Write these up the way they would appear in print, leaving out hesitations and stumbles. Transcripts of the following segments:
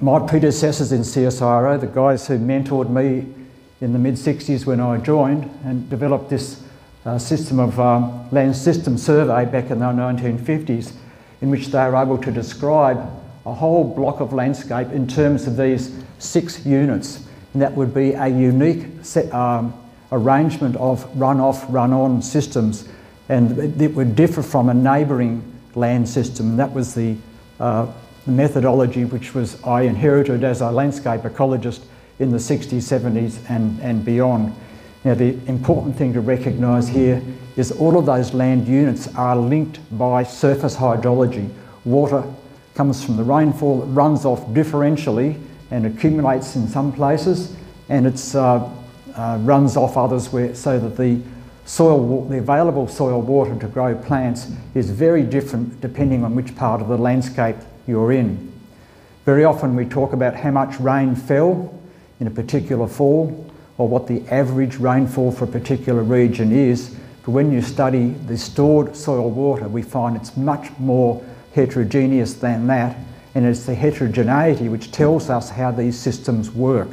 My predecessors in CSIRO, the guys who mentored me in the mid-60s when I joined and developed this system of land system survey back in the 1950s, in which they were able to describe a whole block of landscape in terms of these 6 units. And that would be a unique arrangement of run-off, run-on systems, and it would differ from a neighbouring land system. And that was the methodology which I inherited as a landscape ecologist in the 60s, 70s and beyond. Now, the important thing to recognise here is all of those land units are linked by surface hydrology. Water comes from the rainfall, it runs off differentially and accumulates in some places, and it runs off others so that the available soil water to grow plants is very different depending on which part of the landscape you're in. Very often we talk about how much rain fell in a particular fall, or what the average rainfall for a particular region is, but when you study the stored soil water, we find it's much more heterogeneous than that, and it's the heterogeneity which tells us how these systems work.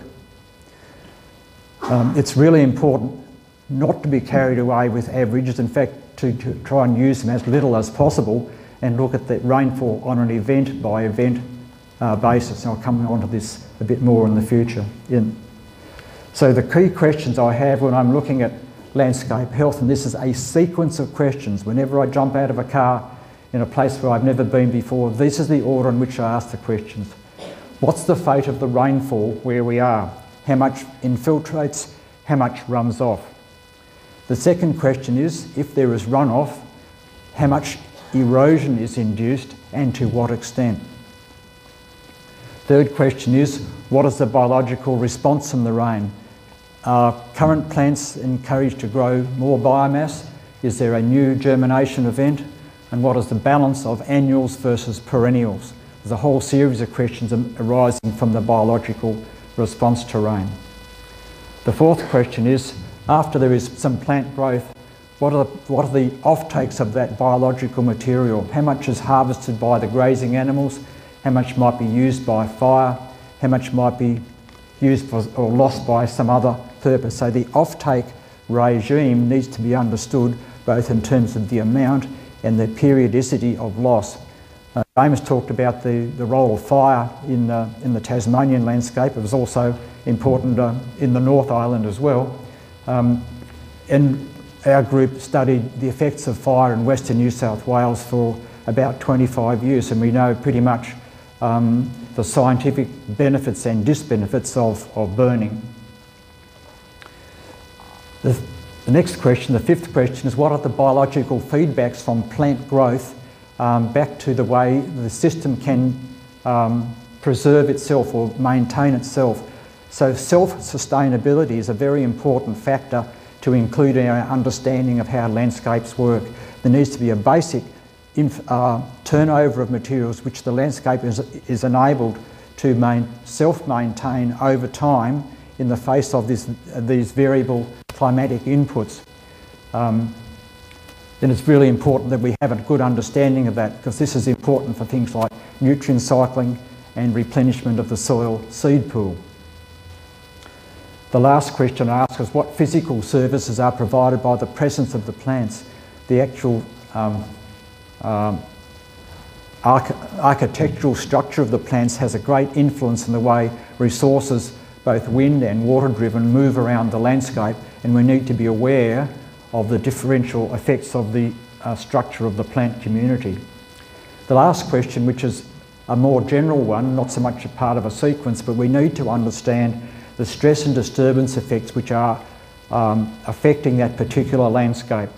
It's really important not to be carried away with averages, in fact to try and use them as little as possible and look at the rainfall on an event by event basis. And I'll come on to this a bit more in the future. So the key questions I have when I'm looking at landscape health, and this is a sequence of questions. Whenever I jump out of a car in a place where I've never been before, this is the order in which I ask the questions. What's the fate of the rainfall where we are? How much infiltrates? How much runs off? The second question is, if there is runoff, how much erosion is induced and to what extent? Third question is, what is the biological response from the rain? Are current plants encouraged to grow more biomass? Is there a new germination event? And what is the balance of annuals versus perennials? There's a whole series of questions arising from the biological response to rain. The fourth question is, after there is some plant growth, what are the offtakes of that biological material? How much is harvested by the grazing animals? How much might be used by fire? How much might be used or lost by some other purpose? So the offtake regime needs to be understood both in terms of the amount and the periodicity of loss. James talked about the role of fire in the Tasmanian landscape. It was also important in the North Island as well. And our group studied the effects of fire in Western New South Wales for about 25 years, and we know pretty much the scientific benefits and disbenefits of burning. The next question, the fifth question, is what are the biological feedbacks from plant growth back to the way the system can preserve itself or maintain itself? So self-sustainability is a very important factor to include in our understanding of how landscapes work. There needs to be a basic turnover of materials which the landscape is enabled to self-maintain over time in the face of these variable climatic inputs. Then it's really important that we have a good understanding of that, because this is important for things like nutrient cycling and replenishment of the soil seed pool. The last question I ask is what physical services are provided by the presence of the plants? The actual architectural structure of the plants has a great influence in the way resources, both wind and water driven, move around the landscape, and we need to be aware of the differential effects of the structure of the plant community. The last question, which is a more general one, not so much a part of a sequence, but we need to understand the stress and disturbance effects which are affecting that particular landscape.